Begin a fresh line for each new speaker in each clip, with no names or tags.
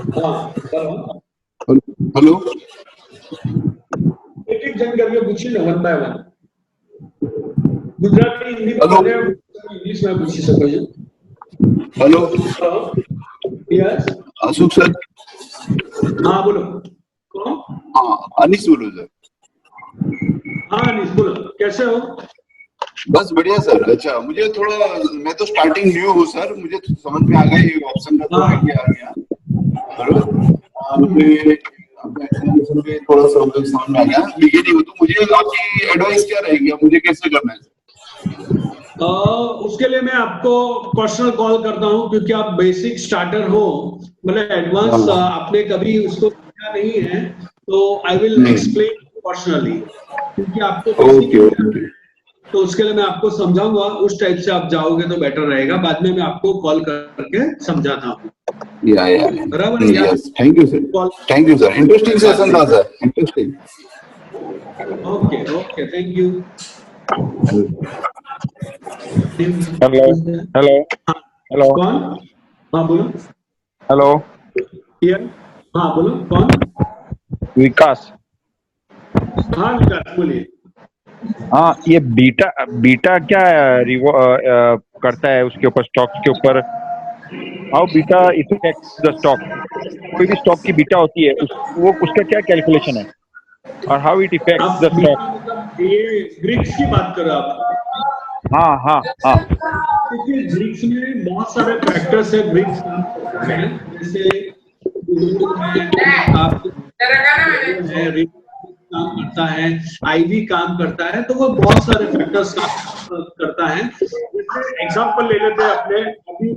हाँ
हेलो,
एक एक जन करके पूछिए ना, one by one. Gujarati Hindi में बोले, इंग्लिश में पूछी सको છો।
Hello,
yes,
Ashok sir.
हाँ बोलो, कौन?
हाँ, अनिश बोलो सर।
हाँ अनिश बोलो, कैसे हो?
बस बढ़िया सर। अच्छा, मुझे थोड़ा, मैं तो स्टार्टिंग न्यू हूँ सर, मुझे तो समझ में आ गया ये ऑप्शन का, तो आइडिया आ गया। बरोबर, मुझे आपका एक्सप्लेनेशन भी थोड़ा सा समझ में आ गया। बिगिनिंग हो तो मुझे आपकी एडवाइस क्या रहेगी, मुझे कैसे करना है?
उसके लिए मैं आपको पर्सनल कॉल करता हूँ, क्योंकि आप बेसिक स्टार्टर हो, मतलब एडवांस आपने कभी उसको सीखा नहीं है, तो आई विल एक्सप्लेन पर्सनली, क्योंकि आपको बेसिक
ओके
नहीं
ओके।
है, तो उसके लिए मैं आपको समझाऊंगा। उस टाइप से आप जाओगे तो बेटर रहेगा। बाद में मैं आपको कॉल करके समझाता हूँ।
या
बराबर है?
Yes, thank you sir.
Call
thank you sir, interesting
बाद
सेशन
में।
था sir, interesting.
Okay okay, thank you.
Hello hello hello
कौन? हाँ बोलो।
हेलो,
हाँ बोलो, कौन?
विकास।
हाँ विकास बोलिए।
हाँ, ये बीटा बीटा क्या करता है उसके ऊपर, स्टॉक्स के ऊपर? How beta effect the stock? कोई भी स्टॉक की बीटा होती है, वो उसका क्या कैलकुलेशन है, और हाउ इट इफेक्ट
आप
द स्टॉक?
मतलब ये ग्रीक्स की बात कर रहे हो आप?
हाँ हाँ हाँ।
देखिए, ग्रीक्स में बहुत सारे फैक्टर्स है, ग्रीक्स काम करते हैं, जैसे Google है, आप है, Reed काम करता है, आईवी काम करता है, तो वो बहुत सारे फैक्टर्स काम करता है। जैसे एग्जांपल ले लेते हैं अपने, अभी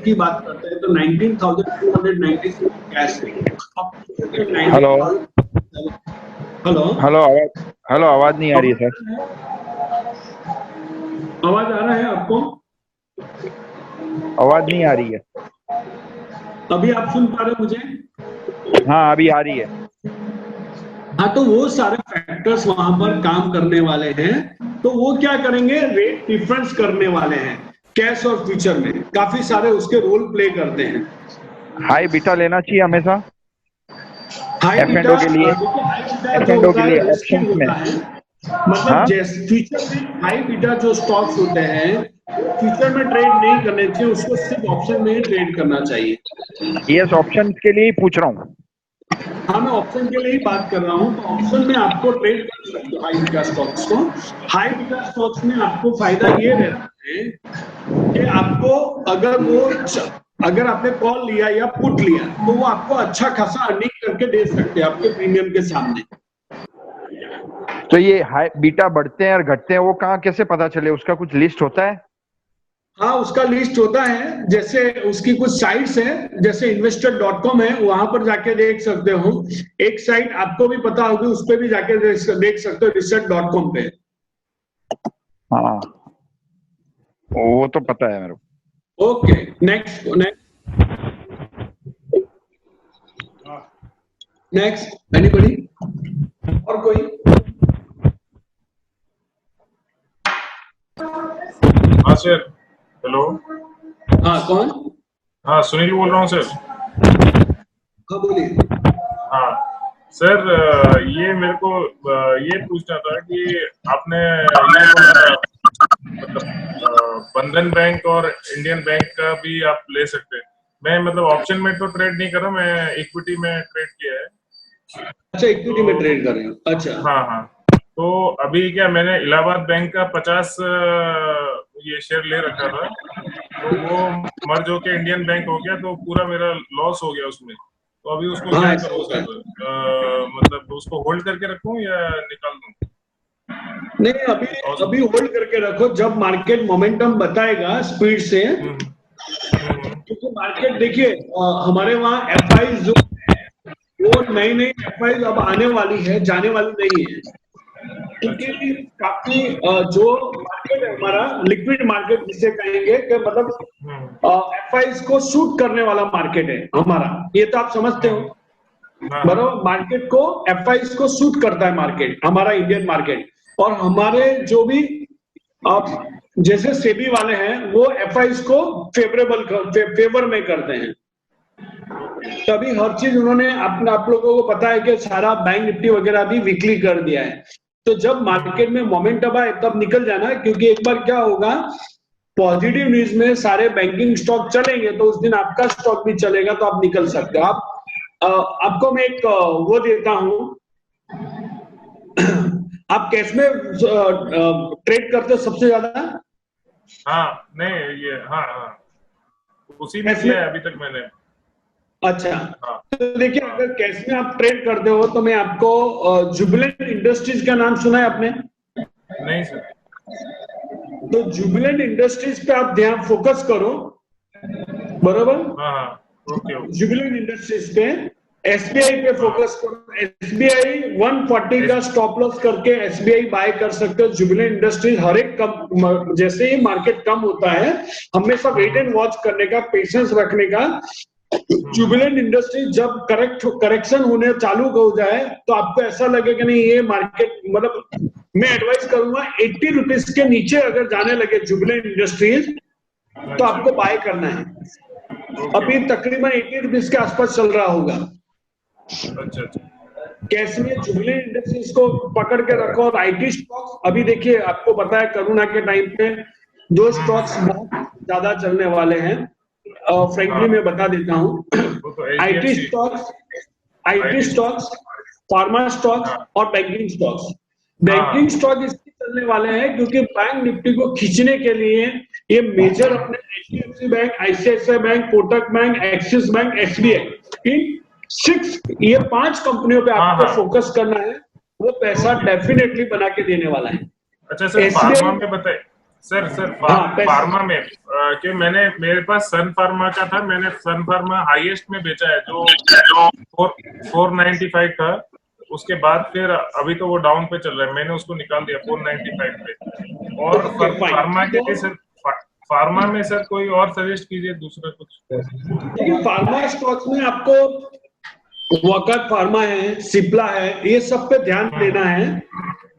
की बात करते हैं तो 19,296 कैश है।
हेलो
19,000। हेलो,
हेलो, आवाज नहीं आ रही है सर।
आवाज आ रहा है आपको?
आवाज नहीं आ रही है।
अभी आप सुन पा रहे हो मुझे?
हाँ, अभी आ रही है।
हाँ, तो वो सारे फैक्टर्स वहां पर काम करने वाले हैं, तो वो क्या करेंगे, रेट डिफरेंस करने वाले हैं। कैश और फ्यूचर में काफी सारे उसके रोल प्ले करते हैं।
हाई बीटा लेना चाहिए हमेशा
हाई
एफ एंड
बीटा,
ओ के लिए,
देखिए हाई बीटा
एफ
जो
एंड ओ
होता
के
है
लिए
रिस्की
ऑप्शंस में।
होता है, मतलब
हाँ,
जैसे फ्यूचर में हाई बीटा जो स्टॉक्स होते हैं, फ्यूचर में ट्रेड नहीं करने चाहिए, उसको सिर्फ ऑप्शन में ही ट्रेड करना चाहिए।
यस, ऑप्शंस के लिए ही पूछ रहा हूँ।
हाँ, मैं ऑप्शन के लिए ही बात कर रहा हूँ, तो ऑप्शन में आपको ट्रेड कर सकते हो हाई बीटा स्टॉक्स को। हाई बीटा स्टॉक्स में आपको फायदा ये रहता है कि आपको, अगर आपने कॉल लिया या पुट लिया, तो वो आपको अच्छा खासा अर्निंग करके दे सकते हैं आपके प्रीमियम के सामने।
तो ये हाई बीटा बढ़ते हैं और घटते हैं, वो कहाँ कैसे पता चले? उसका कुछ लिस्ट होता है?
हाँ, उसका लिस्ट होता है, जैसे उसकी कुछ साइट्स हैं, जैसे investor.com है, वहां पर जाके देख सकते हो। एक साइट आपको भी पता होगी, उस पर भी जाके देख सकते हो, research.com पे।
हाँ, वो तो पता है मेरे को।
ओके, नेक्स्ट नेक्स्ट एनीबॉडी, और कोई?
हाँ सर, हेलो।
हाँ कौन?
हाँ, सुनील बोल रहा हूँ सर।
हाँ बोलिए।
हाँ सर, ये मेरे को ये पूछना था कि आपने ये बोला, मतलब बंधन बैंक और इंडियन बैंक का भी आप ले सकते हैं। मैं मतलब ऑप्शन में तो ट्रेड नहीं कर रहा, मैं इक्विटी में ट्रेड किया है।
अच्छा, इक्विटी में
तो
ट्रेड कर रहे हो, अच्छा।
हाँ हाँ, तो अभी क्या, मैंने इलाहाबाद बैंक का 50 ये शेयर ले रखा था, तो वो मर्ज होके इंडियन बैंक हो गया, तो पूरा मेरा लॉस हो गया उसमें। तो अभी उसको
हाँ
क्या
ऐसा
करूं
होता
सर?
है।
मतलब उसको होल्ड करके रखूं या निकाल दूं?
नहीं, अभी
और
अभी होल्ड करके रखो, जब मार्केट मोमेंटम बताएगा स्पीड से,
हम्म हम्म
क्योंकि मार्केट देखिए, हमारे वहाँ एफआई जो है, वो नई नई एफआई अब आने वाली है, जाने वाली नहीं है,
अच्छा।
क्योंकि काफी जो मार्केट है हमारा, लिक्विड मार्केट जिसे कहेंगे, कि मतलब
हम्म
एफआई को सूट करने वाला मार्केट है हमारा, ये तो आप समझते हो।
हाँ हाँ
बराबर, मार्केट को, एफआई को सूट करता है मार्केट, हमारा इंडियन मार्केट। और हमारे जो भी अब जैसे सेबी वाले हैं, वो एफआई को फेवर में करते हैं। तो अभी हर चीज उन्होंने आप लोगों को पता है कि सारा बैंक निफ्टी वगैरह भी वीकली कर दिया है। तो जब मार्केट में मोमेंटम आए तब निकल जाना, क्योंकि एक बार क्या होगा, पॉजिटिव न्यूज में सारे बैंकिंग स्टॉक चलेंगे तो उस दिन आपका स्टॉक भी चलेगा, तो आप निकल सकते हो। आपको मैं एक वो देता हूं, आप कैश में ट्रेड करते हो सबसे ज्यादा?
हाँ नहीं ये हाँ हाँ उसी में किया है अभी तक मैंने।
अच्छा,
हाँ
तो देखिए अगर कैश में आप ट्रेड करते हो तो मैं आपको जुबिलेंट इंडस्ट्रीज का नाम सुना है आपने?
नहीं सर।
तो जुबिलेंट इंडस्ट्रीज पे आप ध्यान फोकस करो, बरोबर?
हाँ हाँ ओके ओके।
जुबिलेंट इंडस्ट्रीज पे, एसबीआई पे फोकस करो। एसबीआई 140 का स्टॉप लॉस करके एसबीआई बाय कर सकते हो। जुबिलेंट इंडस्ट्रीज हर एक कम, जैसे ही मार्केट कम होता है हमेशा वेट एंड वॉच करने का, पेशेंस रखने का। जुबिलेंट इंडस्ट्रीज जब करेक्शन होने चालू हो जाए तो आपको ऐसा लगे कि नहीं ये मार्केट, मतलब मैं एडवाइस करूंगा 80 रुपीज के नीचे अगर जाने लगे जुबिलेंट इंडस्ट्रीज तो आपको बाय करना है। अभी तकरीबन 80 रुपीज के आसपास चल रहा होगा।
अच्छा अच्छा।
कैश में जुबिलेंट इंडस्ट्रीज को पकड़ के रखो। और आईटी स्टॉक्स, अभी देखिए आपको पता है कोरोना के टाइम पे दो स्टॉक्स बहुत ज्यादा चलने वाले हैं, फ्रेंकली मैं बता देता हूँ।
वो तो
IT
HDFC
stocks, pharma stocks और बैंकिंग स्टॉक्स। बैंकिंग स्टॉक इसलिए चलने वाले हैं क्योंकि बैंक निफ्टी को खींचने के लिए ये मेजर अपने HDFC bank, ICICI bank, Kotak bank, axis bank, SBI, इन 6 ये 5 कंपनियों पे आपको फोकस करना है। वो पैसा डेफिनेटली बना के देने वाला है।
अच्छा सर फार्मा में बताइए सर फार्मा में कि मैंने मेरे पास सन फार्मा का था, मैंने सन फार्मा हाईएस्ट में बेचा है जो 495 था। उसके बाद फिर अभी तो वो डाउन पे चल रहा है, मैंने उसको निकाल दिया 495 पे। और फार्मा के लिए सर, फार्मा में सर कोई और सजेस्ट कीजिए दूसरा कुछ।
देखिए फार्मा स्टॉक्स में आपको वॉकहार्ट फार्मा है, सिप्ला है, ये सब पे ध्यान देना है।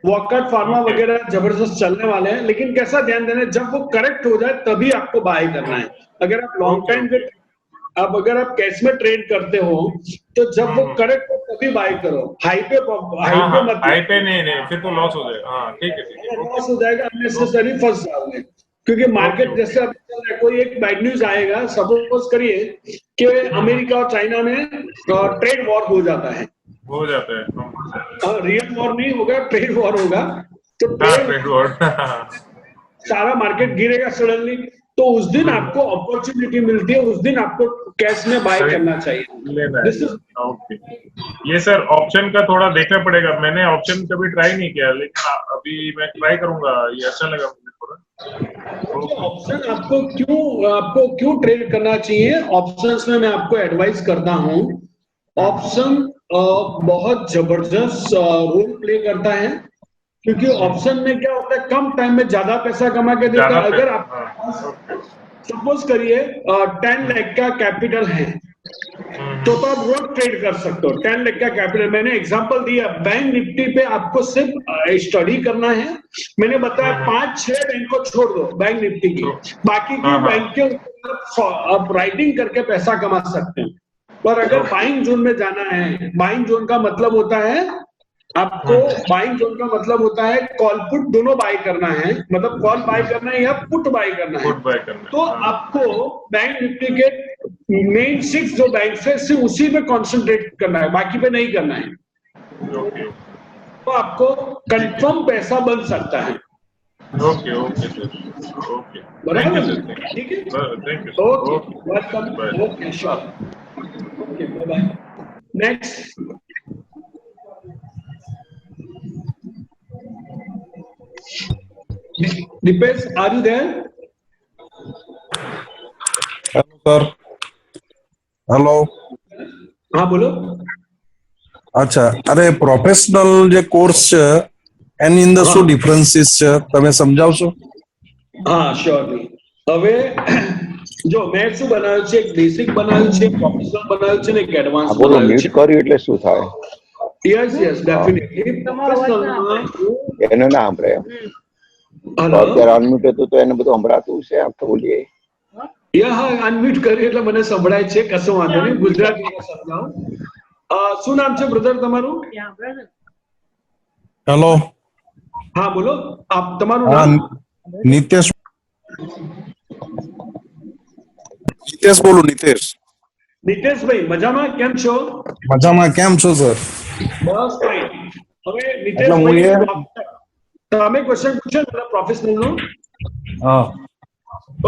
वॉकहार्ट फार्मा वगैरह जबरदस्त चलने वाले हैं, लेकिन कैसा ध्यान देना है, जब वो करेक्ट हो जाए तभी आपको बाय करना है। अगर आप लॉन्ग टाइम पे, अब अगर आप कैश में ट्रेड करते हो तो जब वो करेक्ट हो तभी बाय करो। हाई पे मत,
हाई पे नहीं फिर तो लॉस हो जाएगा। हाँ ठीक है
लॉस हो जाएगा, अननेसेसरी फंस जाओगे। क्योंकि मार्केट जैसे अभी चल रहा है, कोई एक बैड न्यूज आएगा, सपोज करिए कि अमेरिका और चाइना में ट्रेड वॉर हो जाता है, रियल वॉर नहीं होगा, ट्रेड वॉर होगा, तो ट्रेड वॉर सारा मार्केट गिरेगा सडनली। तो उस दिन आपको अपॉर्चुनिटी मिलती है, उस दिन आपको कैश में बाय करना चाहिए, लेना है।
ओके, ये सर ऑप्शन का थोड़ा देखना पड़ेगा, मैंने ऑप्शन कभी ट्राई नहीं किया, लेकिन अभी मैं ट्राई करूंगा, ये अच्छा लगा मुझे थोड़ा।
ऑप्शन आपको क्यों ट्रेड करना चाहिए? ऑप्शंस में मैं आपको एडवाइस करता हूं, ऑप्शन बहुत जबरदस्त रोल प्ले करता है, क्योंकि ऑप्शन में क्या होता है, कम टाइम में ज्यादा पैसा कमा के देता है। अगर आप सपोज करिए 10 लाख का कैपिटल है तो आप रोज ट्रेड कर सकते हो। 10 लाख का कैपिटल, मैंने एग्जांपल दिया, बैंक निफ्टी पे आपको सिर्फ स्टडी करना है। मैंने बताया 5-6 बैंक को छोड़ दो बैंक निफ्टी की, बाकी के बैंक के आप राइटिंग करके पैसा कमा सकते हैं। पर अगर बाइंग जोन में जाना है, बाइंग जोन का मतलब होता है आपको, बाइंग जोन का मतलब होता है कॉल पुट दोनों बाय करना है, मतलब कॉल बाय करना है या पुट बाय करना है। तो आपको बैंक निफ्टी के मेन 6 जो बैंक है सिर्फ उसी पे कंसंट्रेट करना है, बाकी पे नहीं करना है, तो आपको कंफर्म पैसा बन सकता है।
ओके सर, ओके,
बराबर, ठीक है,
thank you,
okay, welcome, okay, sure, okay, bye bye. Next, Dipesh, are you there?
Hello sir, hello,
हाँ बोलो।
अच्छा, અરે પ્રોફેશનલ જે કોર્સ છે એની અંદર શું ડિફરન્સીસ છે તમે સમજાવશો?
હા, શ્યોરલી। હવે જો મેં શું બનાવ્યું છે, એક બેસિક બનાવ્યું છે, પ્રોફેશનલ બનાવ્યું છે ને એક એડવાન્સ બનાવ્યું છે।
મ્યુટ કર્યું એટલે શું થાય?
યસ ડેફિનેટલી પ્રોફેશનલમાં
એને ના સાંભળે એમ.
હેલો,
અત્યારે અનમ્યુટ હતું તો એને બધું સંભળાતું છે, આમ તો બોલીએ
હા અનમ્યુટ કરી એટલે મને સંભળાય છે, કશો વાંધો નહીં, ગુજરાતીમાં સમજાવો. શું નામ છે બ્રધર તમારું?
હેલો.
હા બોલો, આપ તમારું
હા,
નામ?
નિતેશ બોલું, નિતેશ.
નિતેશભાઈ મજામાં, કેમ છો?
મજામાં, કેમ છો સર?
બસ ફાઇન. હવે
એટલે હું
નિતેશભાઈ, તમે ક્વેશ્ચન પૂછો ને પ્રોફેશનલ નું.
હા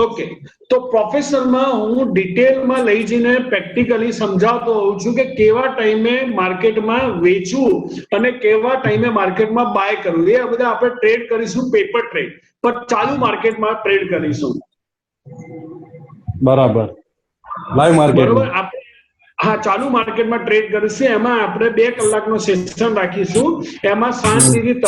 ઓકે, તો પ્રોફેશનલમાં હું ડિટેલમાં લઈ જઈને પ્રેક્ટિકલી સમજાવતો હોઉં છું કે કેવા ટાઈમે માર્કેટમાં વેચવું અને કેવા ટાઈમે માર્કેટમાં બાય કરવું. એ બધા આપણે ટ્રેડ કરીશું, પેપર ટ્રેડ, પણ ચાલુ માર્કેટમાં ટ્રેડ કરીશું.
બરાબર. Live market.
બરોબર. આપણે હા ચાલુ માર્કેટમાં ટ્રેડ કરીશું. એમાં આપણે 2 કલાકનો સેશન રાખીશું. એમાં શાંતિથી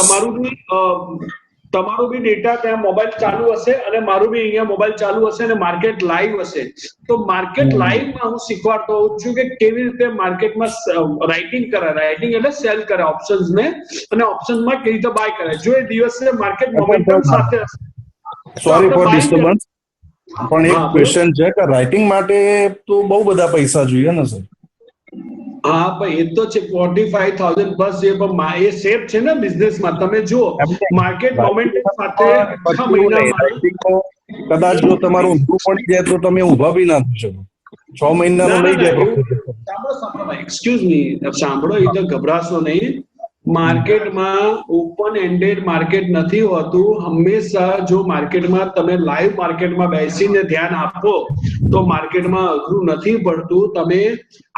તમારું બી ડેટા ત્યાં મોબાઈલ ચાલુ હશે અને મારું બી અહીંયા મોબાઈલ ચાલુ હશે અને માર્કેટ લાઈવ હશે. તો માર્કેટ લાઈવમાં હું શીખવાડતો હોઉં છું કે કેવી રીતે માર્કેટમાં રાઇટિંગ કરે, રાઇટિંગ એટલે સેલ કરે ઓપ્શન્સ ને, અને ઓપ્શનમાં કેવી રીતે બાય કરે. જો એ દિવસે માર્કેટ મોમેન્ટમ સાથે હશે,
સોરી ફોર ડિસ્ટર્બન્સ, પણ એક
હા,
ક્વેશ્ચન છે કે રાઇટિંગ માટે તો બહુ બધા પૈસા જોઈએ ને સર?
હા ભાઈ, એ તો છે 45,000 બસ છે, પણ એ સેફ છે ને બિઝનેસમાં. તમે જુઓ માર્કેટ મોમેન્ટમ સાથે આખા મહિનામાં
કદાચ જો તમારું ઊંધું પડી જાય તો તમે ઊભા બી ના થઈ શકો. 6 મહિનાનું લઈ જાય
સાંભળો, એક્સક્યુઝ મી, સાંભળો, એ તો ગભરાશો નહીં. માર્કેટમાં ઓપન એન્ડેડ માર્કેટ નથી હોતું. હંમેશા જો માર્કેટમાં તમે લાઈવ માર્કેટમાં બેસીને ધ્યાન આપો તો માર્કેટમાં અઘરું નથી પડતું. તમે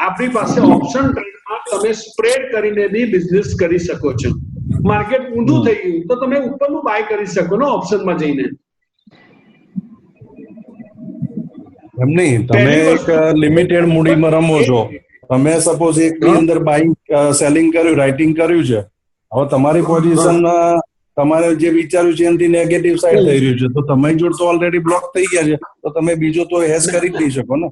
આપણી પાસે ઓપ્શન ટ્રેડમાં તમે સ્પ્રેડ કરીને બી બિઝનેસ કરી શકો છો. માર્કેટ ઊંધું થઈ ગયું તો તમે ઉપરનું બાય કરી શકો ને ઓપ્શનમાં જઈને.
એમ નહીં, તમે એક લિમિટેડ મૂડીમાં રમો છો. તમે સપોઝ એક ની અંદર બાઇંગ સેલિંગ કર્યું, રાઇટિંગ કર્યું છે. હવે તમારી પોઝિશન તમારે જે વિચાર્યું છે એનાથી નેગેટિવ સાઈડ થઈ રહ્યું છે, તો તમારી જોડે તો ઓલરેડી બ્લોક થઈ ગયા છે, તો તમે બીજો તો હેજ કરી જ નહીં શકો ને.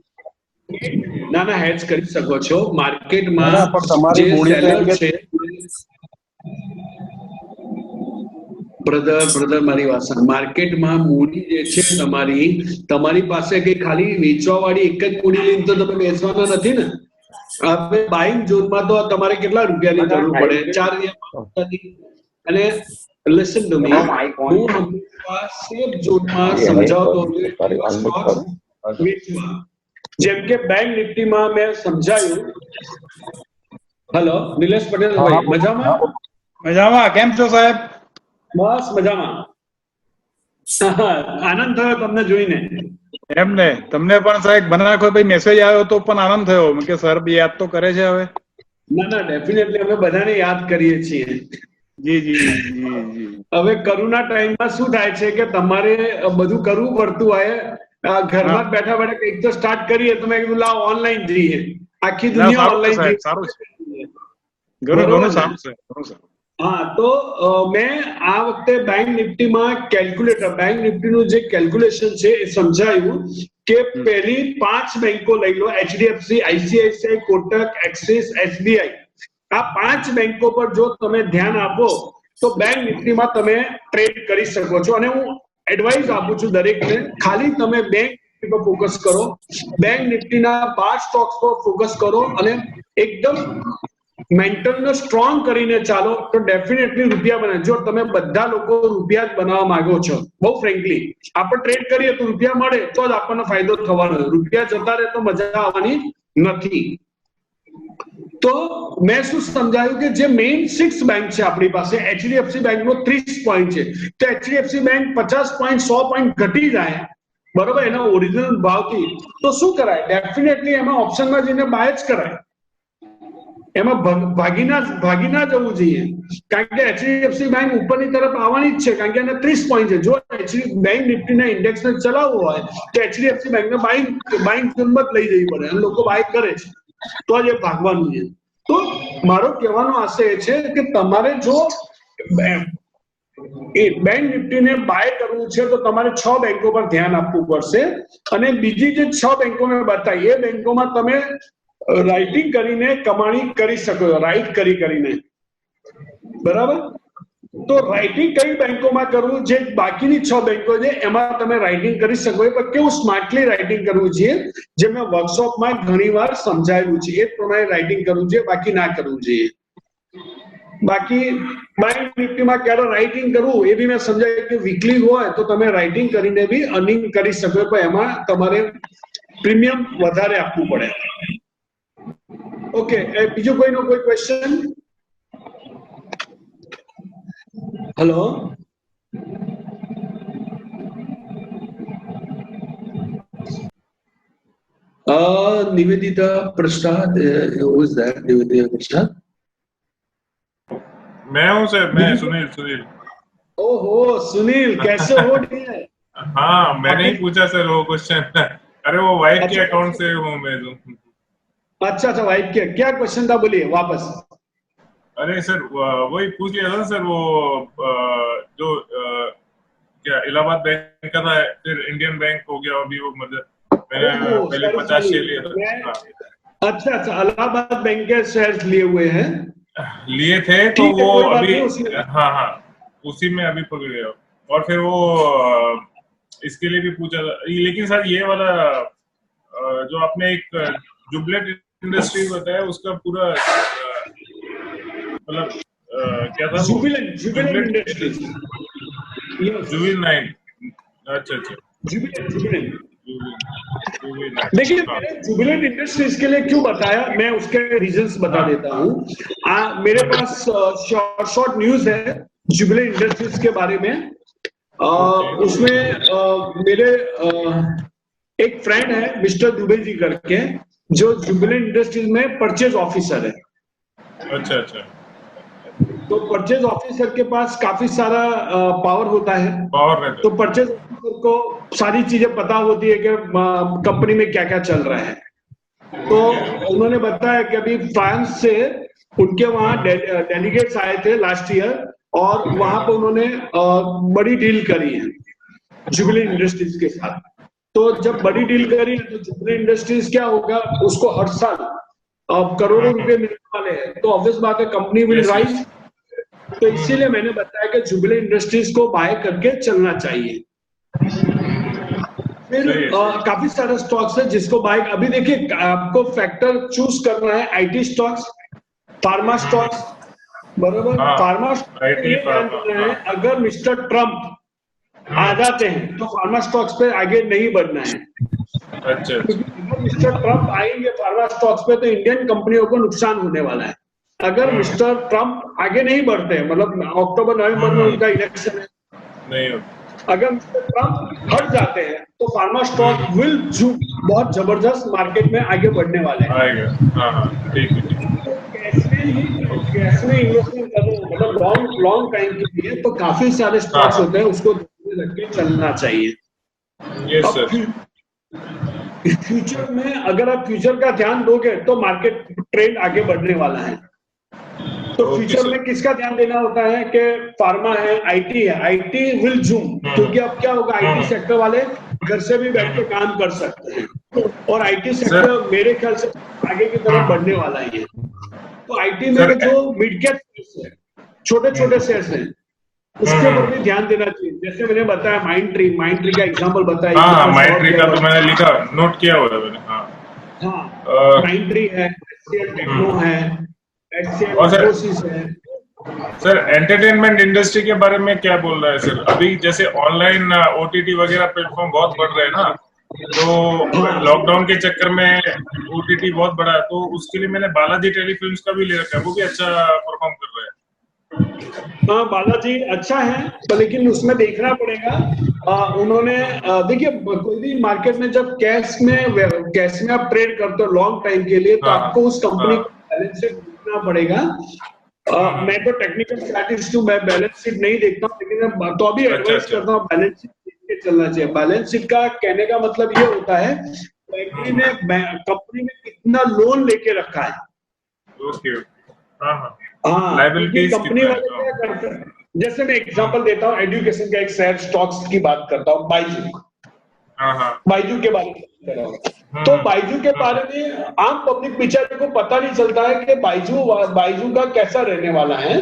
ના હેજ કરી શકો છો. માર્કેટમાં
પણ તમારી
જે
મૂડી
સેલર છે, બ્રધર મારી વાત સાંભળો. માર્કેટમાં મૂડી જે છે તમારી પાસે કઈ ખાલી વેચવા વાળી એક જ મૂડી લઈને તો તમે બેસવાના નથી ને. હવે બાઇંગ ઝોનમાં તો તમારે કેટલા રૂપિયાની જરૂર પડે? 4 અને લિસન ટુ મી, હું હંમેશા સેફ ઝોનમાં સમજાવતો વેચવા. જેમ કે બેંક નિફ્ટીમાં મેં સમજાયું. હેલો નિલેશ પટેલ ભાઈ, મજામાં?
મજામાં, કેમ છો સાહેબ?
બસ મજામાં. આનંદ થયો તમને જોઈને.
એમ ને, તમને પણ સાહેબ બનાવો ભાઈ મેસેજ આવ્યો તો પણ આનંદ થયો કે સર બી યાદ તો કરે છે હવે.
ના ડેફિનેટલી અમે બધાને યાદ કરીએ છીએ.
જી જી જી જી.
હવે કોરોના ટાઈમમાં શું થાય છે કે તમારે બધું કરવું પડતું હોય. ઘરમાં બેઠા બેઠા કંઈક તો સ્ટાર્ટ કરીએ તો મેં કીધું લાવ ઓનલાઈન જઈએ. આખી દુનિયા ઓનલાઈન
સારું છે, ઘણું સારું છે.
હા, તો મેં આ વખતે બેંક નિફ્ટીમાં કેલ્ક્યુલેટર, બેંક નિફ્ટીનું જે કેલ્ક્યુલેશન છે એ સમજાયું કે પહેલી 5 બેંકો લઈ લો, HDFC, ICICI, Kotak, Axis, SBI. આ 5 બેંકો પર જો તમે ધ્યાન આપો તો બેંક નિફ્ટીમાં તમે ટ્રેડ કરી શકો છો. અને હું એડવાઇસ આપું છું દરેકને, ખાલી તમે બેંક નિફ્ટી પર ફોકસ કરો, બેંક નિફ્ટીના 12 સ્ટોક્સ પર ફોકસ કરો અને એકદમ મેન્ટલને સ્ટ્રોંગ કરીને ચાલો તો ડેફિનેટલી રૂપિયા બને. જો તમે બધા લોકો રૂપિયા જ બનાવવા માંગો છો, બહુ ફ્રેન્કલી આપણે ટ્રેડ કરીએ તો રૂપિયા મળે તો જ આપણને ફાયદો થવાનો. રૂપિયા જતા રહે તો મજા આવવાની નથી. તો મેં શું સમજાયું કે જે મેઇન 6 બેંક છે આપણી પાસે, એચડીએફસી બેંકનો 30 પોઈન્ટ છે, તો એચડીએફસી બેંક 50 પોઈન્ટ 100 પોઈન્ટ ઘટી જાય બરોબર એના ઓરિજિનલ ભાવથી, તો શું કરાય? ડેફિનેટલી એમાં ઓપ્શનમાં જઈને બાય જ કરાય. એમાં ભાગી ના જવું જોઈએ, કારણ કે એચડીએફસી બેંક ઉપરની તરફ આવવાની જ છે, કારણ કે એને 30 પોઈન્ટ છે. જો બેંક નિફ્ટીના ઇન્ડેક્સને ચલાવવો હોય તો એચડીએફસી બેંકને બાઇંગ કિંમત લઈ જવી પડે અને લોકો બાય કરે છે તો જ એ ભાગવાનું છે. તો મારો કહેવાનો આશય એ છે કે તમારે જો બેંક નિફ્ટીને બાય કરવું છે તો તમારે 6 બેંકો પર ધ્યાન આપવું પડશે. અને બીજી જે 6 બેંકો મેં બતાવી એ બેંકોમાં તમે રાઇટિંગ કરીને કમાણી કરી શકો, રાઇટ કરીને, બરાબર? તો રાઇટિંગ કઈ બેંકોમાં કરવું, જે બાકીની 6 બેંકો છે એમાં તમે રાઇટિંગ કરી શકો, પણ કેવું સ્માર્ટલી રાઇટિંગ કરવું જોઈએ, જે મેં વર્કશોપમાં ઘણીવાર સમજાવ્યું છે એ પ્રમાણે રાઇટિંગ કરવું જોઈએ, બાકી ના કરવું જોઈએ. બાકી બેંક નિફ્ટીમાં ક્યારે રાઇટિંગ કરવું એ બી મેં સમજાવ્યું કે વીકલી હોય તો તમે રાઇટિંગ કરીને બી અર્નિંગ કરી શકો, પણ એમાં તમારે પ્રીમિયમ વધારે આપવું પડે. ઓકે, બીજો કોઈનો કોઈ question? Hello, Nivedita Prasad, who is that? Nivedita પ્રસાદ.
मैं हूँ सर, मैं सुनील.
ओहो सुनील, कैसे हो? डियर?
हाँ, मैंने ही पूछा सर वो क्वेश्चन. अरे वो वाइफ के अकाउंट से हूँ मैं तो.
अच्छा, वाइफ के क्या क्वेश्चन था, बोलिए वापस.
अरे सर वही पूछ लिया था सर, वो जो क्या इलाहाबाद बैंक का था, फिर इंडियन बैंक हो गया अभी वो, मतलब मैंने पहले 50 शेयर लिया था.
अच्छा, इलाहाबाद बैंक के शेयर्स लिए थे
तो वो अभी हाँ उसी में अभी पकड़ गया. और फिर वो इसके लिए भी पूछा था, लेकिन सर ये वाला जो आपने एक जुबलेट इंडस्ट्री बताया उसका पूरा मतलब क्या था?
जुबिलेंट इंडस्ट्रीज.
जुबिल 9. अच्छा.
जुबिलेंट. देखिए, मैंने जुबिलेंट इंडस्ट्रीज के लिए क्यों बताया, मैं उसके रीजंस बता देता हूँ. मेरे पास शॉर्ट न्यूज है जुबिलेंट इंडस्ट्रीज के बारे में. उसमें मेरे एक फ्रेंड है मिस्टर दुबे जी करके, जो जुबिलेंट इंडस्ट्रीज में परचेज ऑफिसर है.
अच्छा.
तो परचेज ऑफिसर के पास काफी सारा पावर होता है. तो परचेज ऑफिसर को सारी चीजें पता होती है कि कंपनी में क्या क्या चल रहा है. तो उन्होंने बताया कि अभी फ्रांस से उनके वहां डेलीगेट्स आए थे लास्ट ईयर, और वहां पर उन्होंने बड़ी डील करी है जुबिलेंट इंडस्ट्रीज के साथ. तो जब बड़ी डील करी है तो जुबिलेंट इंडस्ट्रीज क्या होगा, उसको हर साल करोड़ों रुपए मिलने वाले हैं. तो ऑब्वियस बात है कंपनी विल राइज. तो इसीलिए मैंने बताया कि जुबिलेंट इंडस्ट्रीज को बाय करके चलना चाहिए. फिर काफी सारे स्टॉक्स है जिसको बाय. अभी देखिए, आपको फैक्टर चूज करना है, आईटी स्टॉक्स, फार्मा स्टॉक्स, बराबर. फार्मा है, अगर मिस्टर ट्रम्प आ जाते हैं तो फार्मा स्टॉक्स पे आगे नहीं बढ़ना है.
अच्छा.
अगर मिस्टर ट्रम्प आएंगे फार्मा स्टॉक्स पे तो इंडियन कंपनियों को नुकसान होने वाला है. अगर मिस्टर ट्रम्प आगे नहीं बढ़ते हैं, मतलब अक्टूबर नवंबर में उनका इलेक्शन है,
नहीं,
अगर मिस्टर ट्रम्प हट जाते हैं तो फार्मा स्टॉक विल बहुत जबरदस्त मार्केट में आगे बढ़ने वाले हैं.
ठीक है.
कैश में इन्वेस्टमेंट करना, मतलब लॉन्ग टाइम के लिए, तो काफी सारे स्टॉक्स होते हैं, उसको रख के चलना चाहिए.
Yes sir.
फ्यूचर में अगर आप फ्यूचर का ध्यान दोगे तो मार्केट ट्रेंड आगे बढ़ने वाला है. तो फ्यूचर में किसका ध्यान देना होता है कि फार्मा है, आईटी है. आईटी विल जूम, क्योंकि अब क्या होगा, आईटी सेक्टर वाले घर से भी बैठ के काम कर सकते हैं, और आईटी सेक्टर मेरे ख्याल से आगे की तरफ बढ़ने वाला है. तो आईटी में जो मिड कैप है, छोटे शेयर्स हैं, उसके ऊपर भी ध्यान देना चाहिए. जैसे मैंने बताया माइंड ट्री का एग्जांपल बताया.
माइंड ट्री का तो मैंने लिखा, नोट किया हुआ है मैंने.
माइंड ट्री है, टेक्नो है,
और सर एंटरटेनमेंट इंडस्ट्री के बारे में क्या बोल रहा है सर? अभी जैसे ऑनलाइन ओटीटी वगैरह प्लेटफॉर्म बहुत बढ़ रहे हैं ना, तो लॉकडाउन के चक्कर में ओटीटी बहुत बढ़ा है, तो उसके लिए मैंने बालाजी टेलीफिल्म्स का भी ले रखा है, वो भी अच्छा परफॉर्म कर रहा है.
हाँ, बालाजी अच्छा है, तो लेकिन उसमें देखना पड़ेगा. उन्होंने देखिए, कोई भी मार्केट में जब कैश में आप ट्रेड करते हो लॉन्ग टाइम के लिए, तो आपको उस कंपनी को बैलेंस शीट देखना पड़ेगा. मैं तो टेक्निकल स्ट्रैटेजिस्ट हूँ, मैं बैलेंस शीट नहीं देखता हूँ, लेकिन तो भी एडवाइस करता हूँ बैलेंस शीट देख के चलना चाहिए. बैलेंस शीट का कहने का मतलब ये होता है कंपनी ने कितना लोन लेके रखा है.
ओके.
कंपनी वाले क्या करते हैं, जैसे मैं एग्जांपल देता हूँ, एजुकेशन का एक शेयर स्टॉक्स की बात करता हूँ, बायजू के बारे में कर रहा हूँ. तो बायजू के बारे में आम पब्लिक बेचारे को पता नहीं चलता है कि बायजू का कैसा रहने वाला है.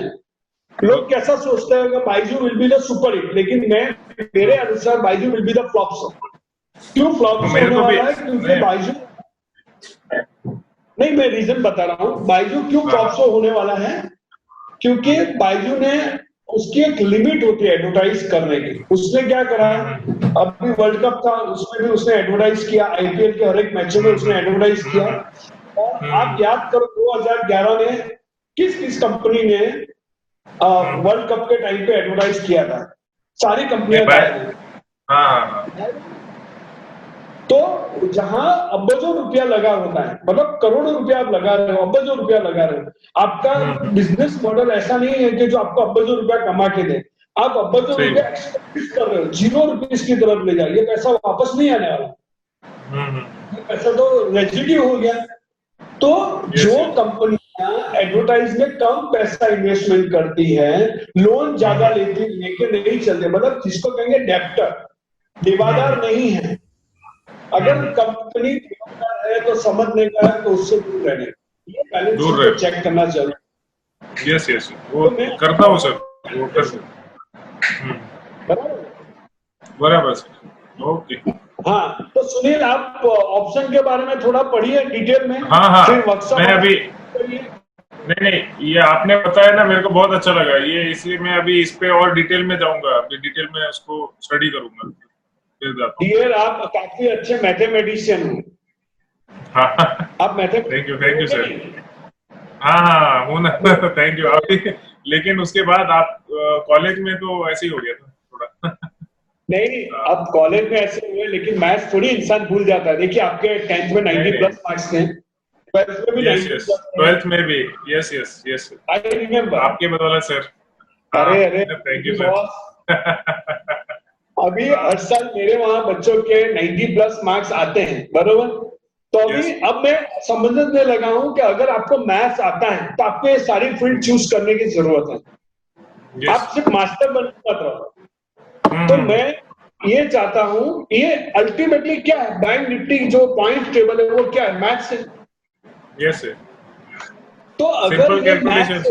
लोग कैसा सोचते हैं कि Byju will be the super hit, लेकिन मेरे अनुसार Byju will be the flop show. क्यों फ्लॉप शो
मेरे
होने
को भी
वाला है? क्योंकि
नहीं,
बाइजू, नहीं मैं रीजन बता रहा हूँ बाइजू क्यों फ्लॉप शो होने वाला है। क्योंकि बाइजू ने, उसकी एक लिमिट होती है एडवर्टाइज करने की। उसने क्या करा, अभी वर्ल्ड कप था उसमें भी उसने एडवर्टाइज किया, आईपीएल के हर एक मैचों में उसने एडवर्टाइज किया। और आप याद करो 2011 में किस किस कंपनी ने वर्ल्ड कप के टाइम पे एडवर्टाइज किया था? सारी कंपनियां गायब।
हाँ
तो जहां अब्बों रुपया लगा होता है, मतलब करोड़ों रुपया आप लगा रहे हो, अब्बों रुपया लगा रहे हो, आपका बिजनेस मॉडल ऐसा नहीं है कि जो आपको अब्बों रुपया कमा के दे। आप अब्बों
सही
रुपया एक्सपेंस कर रहे हो, ₹0 की तरफ ले जाइए, पैसा वापस नहीं आने वाला, पैसा तो रेजिड्यू हो गया। तो जो कंपनियां एडवर्टाइज में कम पैसा इन्वेस्टमेंट करती है, लोन ज्यादा लेके नहीं चलते, मतलब जिसको कहेंगे डेप्टर, देवादार नहीं है। अगर कंपनी देवादार है तो समझने का है, तो उससे दूर रहने, ये बैलेंस शीट को चेक करना चाहिए।
यस वो करता हूँ सर, वो कर बराबर सर। ओके।
हाँ तो सुनील, आप ऑप्शन के बारे में थोड़ा पढ़िए डिटेल में।
हाँ
फिर वर्कशॉप
मैं अभी नहीं, ये आपने बताया ना, मेरे को बहुत अच्छा लगा ये, इसलिए मैं अभी इस पे और डिटेल में जाऊंगा, अभी डिटेल में उसको स्टडी करूंगा, फिर जाता हूँ।
डियर, आप काफी अच्छे मैथमेटिशियन हो।
हाँ
आप
थैंक यू सर। हाँ हूँ ना थैंक यू। अभी लेकिन उसके बाद आप कॉलेज में तो ऐसे ही हो गया था थोड़ा
नहीं, अब कॉलेज में ऐसे हुए, लेकिन मैथ्स थोड़ी इंसान भूल जाता है। देखिए आपके 10th में 90+ मार्क्स थे, 12th में भी 90+।
12th में भी यस
आई रिमेम्बर।
आपके बदौलत सर।
अरे
थैंक यू सर।
अभी हर साल मेरे वहां बच्चों के 90+ मार्क्स आते हैं, बरोबर। तो अभी अब मैं समझने लगा हूं कि अगर आपको मैथ्स आता है तो आपको ये सारी फील्ड चूज करने की जरूरत है। आप सिर्फ मास्टर बनने मत रहो। तो मैं ये चाहता हूं, ये अल्टीमेटली क्या है, बैंक निफ्टी की जो पॉइंट टेबल है वो क्या है, मैथ्स है।
Yes sir.
तो अगर ये मैथ्स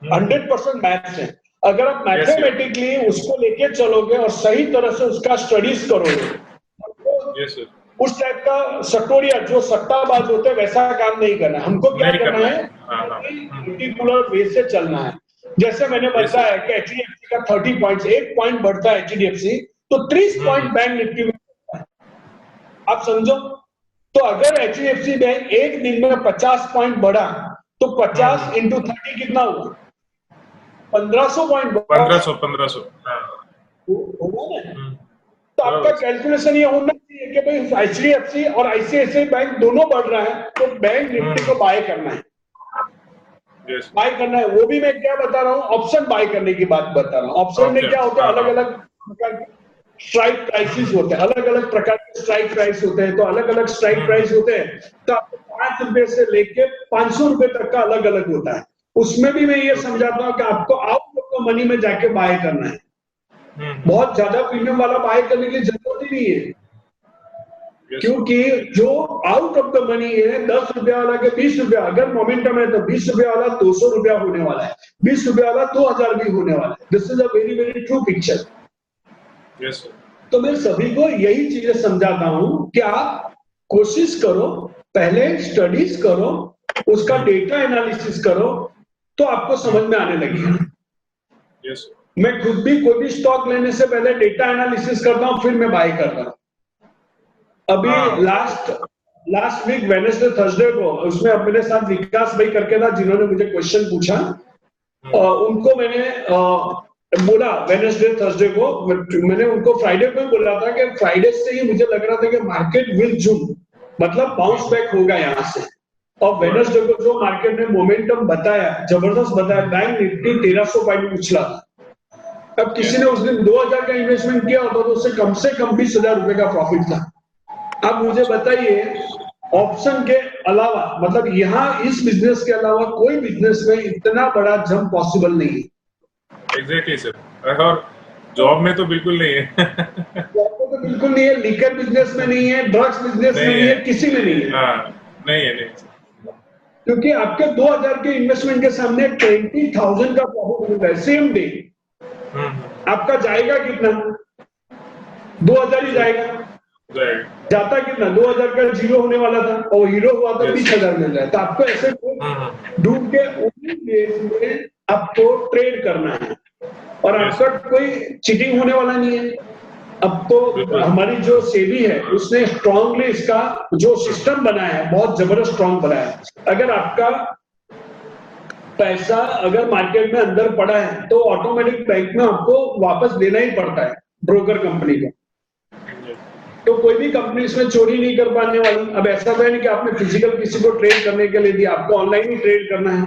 100% मैथ्स है, अगर आप मैथमेटिकली उसको लेके चलोगे और सही तरह से उसका स्टडीज करोगे,
सर।
उस टाइप का सटोरिया जो सट्टाबाज होते हैं वैसा काम नहीं करना है। हमको क्या करना है, पर्टिकुलर वे से चलना है। जैसे मैंने बताया कि एचडीएफसी का 30 पॉइंट्स, 1 पॉइंट बढ़ता है एचडीएफसी तो 30 पॉइंट बैंक निफ्टी में, आप समझो। तो अगर एचडीएफसी बैंक एक दिन में 50 पॉइंट बढ़ा तो 50 × 30 कितना हुआ, 1500 पॉइंट।
1500
होगा ना। तो आपका कैलकुलेशन ये होना चाहिए कि भाई एचडीएफसी और आईसीआईसीआई बैंक दोनों बढ़ रहा है तो बैंक निफ्टी को बाय करना है। बाय करना है, वो भी मैं क्या बता रहा हूँ, ऑप्शन बाय करने की बात बता रहा हूँ। ऑप्शन में क्या होता है, अलग अलग प्रकार के स्ट्राइक प्राइसेस होते हैं, अलग अलग प्रकार के स्ट्राइक प्राइस होते हैं। तो अलग अलग स्ट्राइक प्राइस होते हैं, तो आपको ₹5 से लेके ₹500 तक का अलग अलग होता है। उसमें भी मैं ये समझाता हूँ कि आपको आउट ऑफ द मनी में जाके बाय करना है। बहुत ज्यादा प्रीमियम वाला बाय करने की जरूरत ही नहीं है, क्योंकि जो आउट ऑफ द मनी है, ₹10 वाला के ₹20, अगर मोमेंटम है तो ₹20 वाला ₹200 होने वाला है, ₹20 वाला 2000 भी होने वाला है। This is a very very true picture. तो मैं सभी को यही चीजें समझाता हूं कि आप कोशिश करो, पहले स्टडीज करो, उसका डेटा एनालिसिस करो, तो आपको समझ में आने लगेगा। मैं खुद भी कोई भी स्टॉक लेने से पहले डेटा एनालिसिस करता हूं, फिर मैं बाय करता हूं। अभी लास्ट वीक वेडनेसडे थर्सडे को, उसमें अब मेरे साथ विकास भाई करके था जिन्होंने मुझे क्वेश्चन पूछा, उनको मैंने बोला वेडनेसडे थर्सडे को, मैंने उनको फ्राइडे को ही बोला था कि फ्राइडे से ही मुझे लग रहा था कि मार्केट विल जूम, मतलब बाउंस बैक होगा यहाँ से। और वेडनेसडे को जो मार्केट ने मोमेंटम बताया, जबरदस्त बताया, बैंक निफ्टी 1300 पॉइंट उछला। अब किसी ने उस दिन 2000 का इन्वेस्टमेंट किया होता तो उससे कम ₹20,000 का प्रॉफिट था। अब मुझे बताइए, ऑप्शन के अलावा, मतलब यहाँ इस बिजनेस के अलावा कोई बिजनेस में इतना बड़ा जंप पॉसिबल नहीं है।
एग्जैक्टली सर, और जॉब में तो बिल्कुल नहीं है।
जॉब में तो बिल्कुल नहीं है, लीकर बिजनेस में नहीं है, ड्रग्स बिजनेस में नहीं है, किसी में नहीं है।
नहीं है।
क्योंकि आपके 2000 के इन्वेस्टमेंट के सामने 20,000 का प्रॉफिट मिल रहा है सेम डे। आपका जाएगा कितना? 2000 ही जाएगा। जाता कितना? 2000 का जीरो होने वाला था और हीरो हुआ तो 20,000 मिल रहा है। तो आपको ऐसे ढूंढ के उन्हीं बेस में आपको ट्रेड करना है और आपका कोई चीटिंग होने वाला नहीं है। अब तो हमारी जो सेबी है उसने स्ट्रांगली इसका जो सिस्टम बनाया है बहुत जबरदस्त स्ट्रांग बनाया है। अगर आपका पैसा अगर मार्केट में अंदर पड़ा है तो ऑटोमेटिक बैंक में आपको वापस देना ही पड़ता है ब्रोकर कंपनी को। तो कोई भी कंपनी इसमें चोरी नहीं कर पाने वाली। अब ऐसा तो है नहीं कि आपने फिजिकल किसी को ट्रेड करने के लिए दिया, आपको ऑनलाइन ही ट्रेड करना है।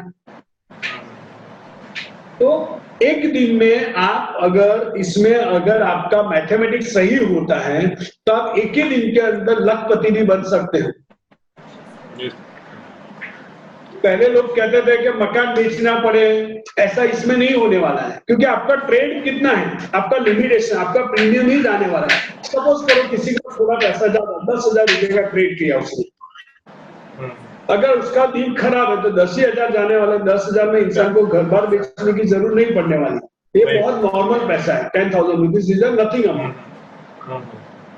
तो एक दिन में आप अगर आपका मैथमेटिक्स सही होता है तो आप एक ही दिन के अंदर लखपति भी बन सकते हैं। पहले लोग कहते थे कि मकान बेचना पड़े, ऐसा इसमें नहीं होने वाला है क्योंकि आपका ट्रेड कितना है, आपका लिमिटेशन, आपका प्रीमियम ही जाने वाला है। सपोज करो किसी का थोड़ा पैसा ज्यादा 10,000 रुपए का ट्रेड किया उसने, अगर उसका दिन खराब है तो 10,000 जाने वाला। 10,000 में इंसान को घर बार बेचने की जरूरत नहीं पड़ने वाली। ये बहुत नॉर्मल पैसा है। 10,000 रुपीज इज नथिंग अमाउंट।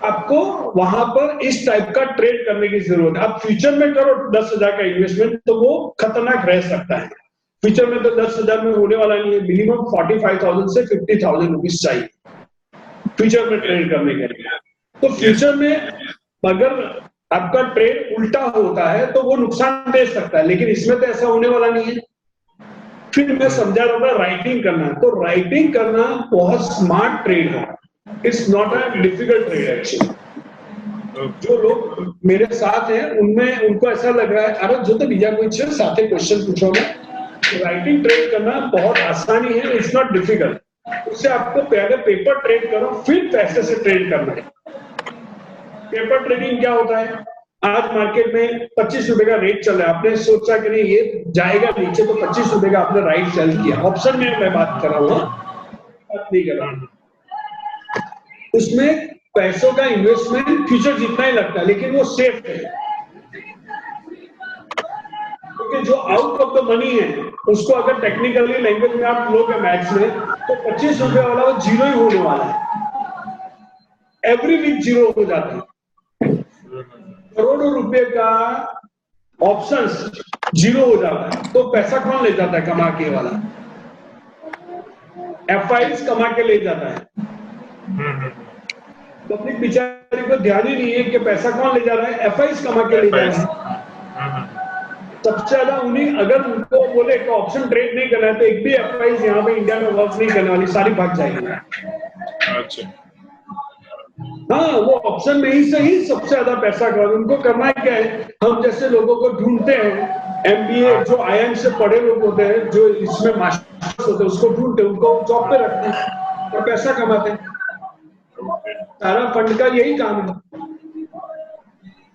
आपको वहां पर इस टाइप का ट्रेड करने की जरूरत है। आप फ्यूचर में करो 10,000 का इन्वेस्टमेंट तो वो खतरनाक रह सकता है। फ्यूचर में तो 10,000 में होने वाला नहीं है। मिनिमम 45,000 से 50,000 रुपीज चाहिए फ्यूचर में ट्रेड करने के लिए। तो फ्यूचर में अगर आपका ट्रेड उल्टा होता है तो वो नुकसान दे सकता है, लेकिन इसमें तो ऐसा होने वाला नहीं है। फिर मैं समझा रहा था राइटिंग करना, तो राइटिंग करना बहुत स्मार्ट ट्रेड है। It's not a difficult trade actually. जो लोग मेरे साथ हैं उनमें उनको ऐसा लग रहा है अरे जो तो बीजा कोई साथ क्वेश्चन पूछो ना। राइटिंग ट्रेड करना बहुत आसानी है, इट्स नॉट डिफिकल्ट। उससे आपको पहले पेपर ट्रेड करो फिर पैसे से ट्रेड करना है। पेपर ट्रेडिंग क्या होता है? आज मार्केट में 25 रुपए का रेट चल रहा है, आपने सोचा कि नहीं ये जाएगा नीचे तो 25 रुपए का आपने राइट सेल किया। ऑप्शन में मैं बात कर रहा हूँ, बात नहीं कर रहा हूँ। उसमें पैसों का इन्वेस्टमेंट फ्यूचर जितना ही लगता है लेकिन वो सेफ है, क्योंकि जो आउट ऑफ द मनी है उसको अगर टेक्निकली लैंग्वेज में आप लोगे मैथ्स में तो 25 रुपए वाला वो जीरो ही होने वाला है। एवरी वीक जीरो हो जाता है। करोड़ों रुपए का ऑप्शंस जीरो हो जाता है तो पैसा कौन ले जाता है? कमा के वाला एफआईज कमा के ले जाता है। पब्लिक बेचारी को ध्यान ही नहीं है कि पैसा कौन ले जा रहा है, एफआईज कमा के ले जा रहा है। सबसे ज्यादा उन्हीं, अगर उनको बोले कि ऑप्शन ट्रेड नहीं करना है तो एक भी एफआईज यहाँ पे इंडिया में वर्क नहीं करने वाली, सारी भाग जाएगी।
अच्छा,
हाँ, वो ऑप्शन में ही से ही सबसे ज्यादा पैसा कर। उनको करना क्या है, हम जैसे लोगों को ढूंढते हैं, एमबीए जो आईआईएम से पढ़े लोग होते हैं जो इसमें मास्टर्स होते हैं उसको ढूंढते हैं, उनको जॉब पे रखते हैं और पैसा कमाते हैं। सारा फंड का यही काम है।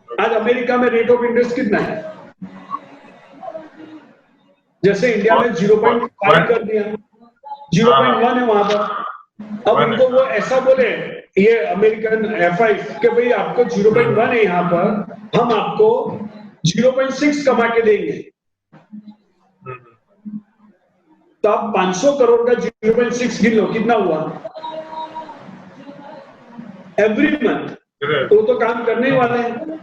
आज अमेरिका में रेट ऑफ इंटरेस्ट कितना है? जैसे इंडिया में 0.5 कर दिया, 0.1 है वहां पर। अब उनको वो ऐसा बोले ये अमेरिकन एफआई कि भाई आपको 0.1 है यहाँ पर, हम आपको 0.6 कमा के देंगे। तो आप 500 करोड़ का 0.6 गिन लो, कितना हुआ एवरी मंथ। तो काम करने वाले हैं।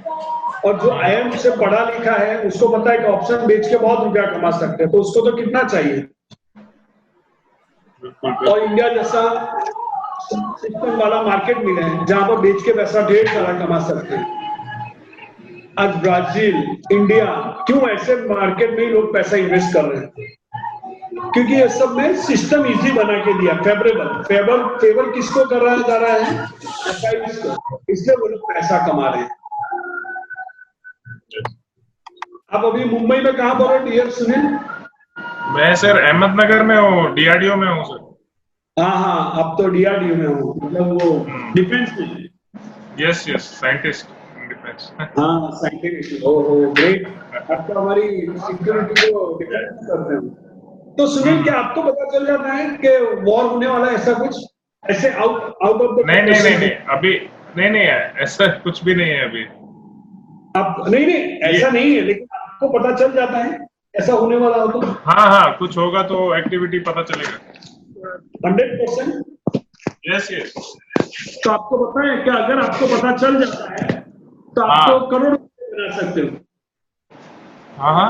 और जो आईएम से पढ़ा लिखा है उसको पता है कि ऑप्शन बेच के बहुत रुपया कमा सकते हैं, तो उसको तो कितना चाहिए। और इंडिया जैसा सिस्टम वाला मार्केट मिले हैं जहां पर बेच के पैसा ढेर सारा कमा सकते हैं। आज ब्राजील, इंडिया, क्यों ऐसे मार्केट में ही लोग पैसा इन्वेस्ट कर रहे हैं? क्योंकि ये सब में सिस्टम इजी बना के दिया, फेवर किसको कर रहा जा रहा है? एफआईज को, इसलिए वो लोग पैसा कमा रहे हैं। आप अभी मुंबई में कहां पर हो डियर सुनील?
मैं सर अहमदनगर में हूँ, डीआरडीओ में हूँ सर।
हाँ, अब तो डीआरडीओ में हूँ, मतलब वो डिफेंस में।
Yes scientist in defence.
हाँ, साइंटिस्ट। ओहो ग्रेट, आप तो हमारी सिक्योरिटी को डिफेंस करते हैं। तो सुनील, क्या आपको पता चल जाता है कि वॉर होने वाला है, ऐसा कुछ ऐसे आउट ऑफ द?
नहीं, अभी नहीं है, ऐसा कुछ भी नहीं है अभी।
आप नहीं ऐसा नहीं है, लेकिन आपको पता चल जाता है ऐसा होने वाला हो तो
हाँ हाँ, कुछ होगा तो एक्टिविटी पता चलेगा।
100%।
Yes yes.
तो आपको पता है कि अगर आपको पता चल जाता है तो
हाँ
आपको करोड़ रुपए बना सकते हो।
हाँ हाँ,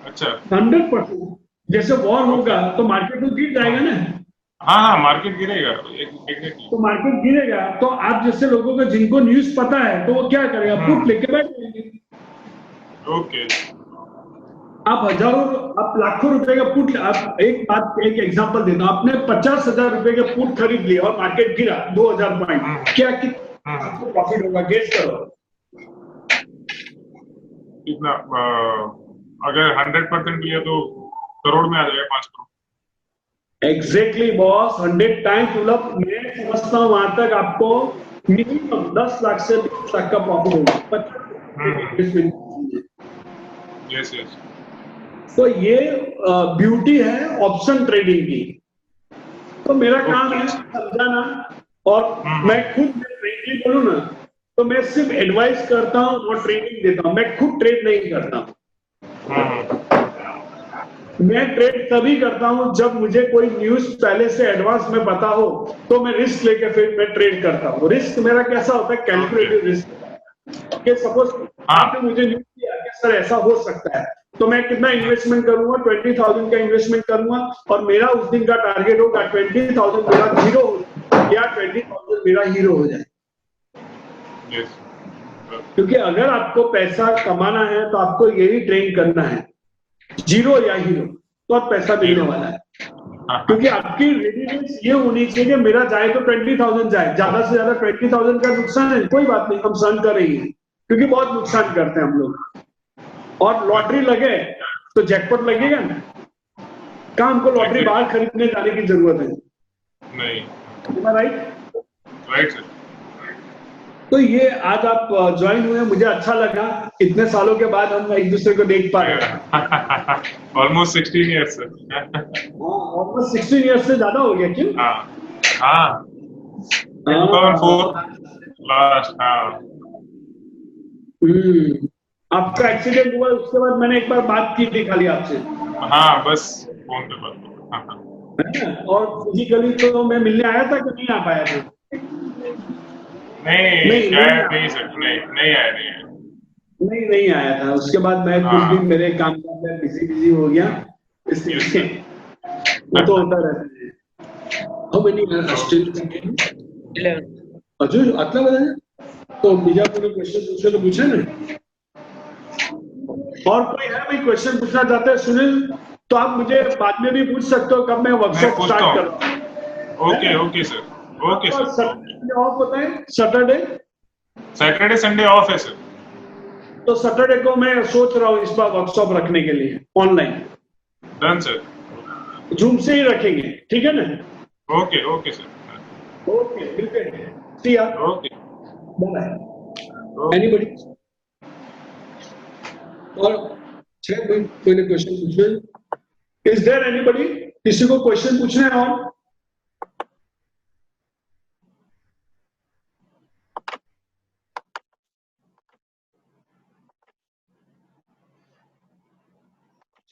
अच्छा।
100%। जैसे वॉर होगा तो मार्केट तो गिर जाएगा ना।
हाँ हाँ, मार्केट गिरेगा एग्जैक्टली।
तो मार्केट गिरेगा तो आप जैसे लोगों को जिनको न्यूज पता है तो वो क्या करेगा, पुट लेके बैठ जाएंगे।
ओके।
आप हजारों, आप लाखों रुपए का पुट, आप एक एग्जांपल देता हूं, आपने 50,000 रुपए के पुट खरीद लिए और मार्केट गिरा 2,000 पॉइंट, क्या कितना आपको प्रॉफिट होगा, गेस करो।
कितना अगर 100% लिया तो करोड़ में आ जाएगा, 5 करोड़।
Exactly boss, 100 times. मतलब मैं समझता हूँ वहां तक आपको मिनिमम 10 लाख से 20 लाख का प्रॉफिट होगा 50।
Yes yes.
तो ये ब्यूटी है ऑप्शन ट्रेडिंग की। तो मेरा काम है समझाना, और मैं खुद फ्रेंकली बोलूं ना तो मैं सिर्फ एडवाइस करता हूं और ट्रेनिंग देता हूं, मैं खुद ट्रेड नहीं करता हूं। मैं ट्रेड तभी करता हूं जब मुझे कोई न्यूज पहले से एडवांस में पता हो, तो मैं रिस्क लेके फिर मैं ट्रेड करता हूं। रिस्क मेरा कैसा होता है, कैलकुलेटिव रिस्क। कि सपोज आपने मुझे न्यूज दिया कि सर ऐसा हो सकता है, तो मैं कितना इन्वेस्टमेंट करूंगा, 20,000 का इन्वेस्टमेंट करूंगा, और मेरा उस दिन का टारगेट होगा 20,000 मेरा जीरो हो जाए या 20,000 मेरा हीरो हो जाए।
यस।
क्योंकि अगर आपको पैसा कमाना है तो आपको यही ट्रेन करना है, जीरो या हीरो, तो आप पैसा मिलने वाला है। क्योंकि आपकी रेडीनेस ये होनी चाहिए कि मेरा जाए तो 20,000 जाए, ज्यादा से ज्यादा 20,000 का नुकसान है, कोई बात नहीं, हम सहन कर रही हैं, क्योंकि बहुत नुकसान करते हैं हम लोग। और लॉटरी लगे तो जैकपॉट लगेगा ना, क्या हमको लॉटरी बाहर खरीदने जाने की जरूरत है?
नहीं।
राइट।
Right sir.
तो ये आज आप ज्वाइन हुए, मुझे अच्छा लगा, इतने सालों के बाद हम एक दूसरे को देख पा रहे हैं।
Almost 16 years sir.
Almost 16 years से ज्यादा हो गया क्यों?
हाँ हाँ, 2004 लास्ट। हाँ।
आपका एक्सीडेंट हुआ उसके बाद मैंने एक बार बात की थी खाली आपसे,
हाँ बस फोन पे बात करो। हाँ।
है ना? और फिजिकली तो मैं मिलने आया था कि नहीं आ पाया था?
नहीं
नहीं
आया,
आया।
नहीं सर, नहीं आया, नहीं आया।
नहीं आया था। उसके बाद मैं कुछ दिन मेरे काम में बिजी हो गया, इसलिए वो तो होता रहता है। How many are still continuing? 11. Ajay आटला બધા છે? तो બીજા कोई क्वेश्चन पूछे तो पूछे ना। और कोई है भाई क्वेश्चन पूछना चाहते हैं सुनील, तो आप मुझे बाद में भी पूछ सकते हो, कब मैं वर्कशॉप
पूछता
स्टार्ट
हूँ।
कर रहा हूँ।
Okay okay sir, okay sir.
Saturday of होता है, सैटरडे
सैटरडे संडे ऑफ है सर।
तो सैटरडे को मैं सोच रहा हूँ इस बार वर्कशॉप रखने के लिए ऑनलाइन,
डन सर।
जूम से ही रखेंगे, ठीक है ना?
Okay okay sir.
ओके, मिलते हैं, see ya,
okay.
Bye. Anybody और चेक भाई, कोई ने क्वेश्चन पूछना? Is there anybody? किसी को क्वेश्चन पूछना है?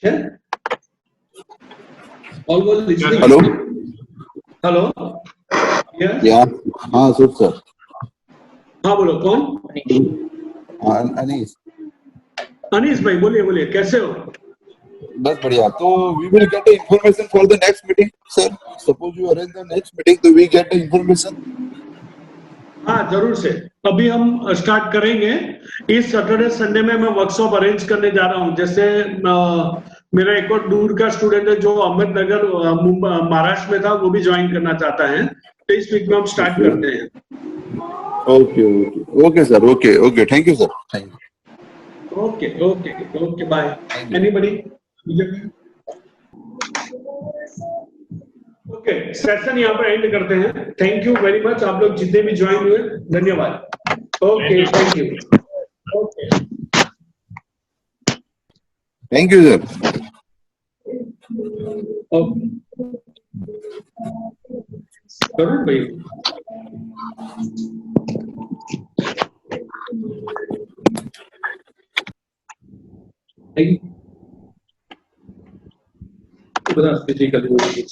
और all was listening.
Hello.
Hello, yes,
yeah हाँ सर।
हाँ बोलो, कौन?
अनीस।
अनीस भाई, बोलिए बोलिए, कैसे हो?
बस बढ़िया। तो we will get information for the next meeting sir. Suppose you arrange the next meeting, तो वी गेट द इंफॉर्मेशन।
हाँ जरूर से, अभी हम स्टार्ट करेंगे। इस सैटरडे संडे में मैं वर्कशॉप अरेंज करने जा रहा हूँ। जैसे मेरा एक और दूर का स्टूडेंट है जो अहमदनगर मुंबई महाराष्ट्र में था, वो भी ज्वाइन करना चाहता है, तो इस वीक में हम स्टार्ट करते हैं।
Okay okay okay sir. Okay okay, thank you sir, thank you.
Okay okay okay, bye. Anybody? Okay, session यहाँ पर एंड करते हैं। थैंक यू वेरी मच, आप लोग जितने भी ज्वाइन हुए, धन्यवाद। Okay, thank you. Okay,
thank you sir.
जरूर भाई। Thank you. બધા ફિઝિકલી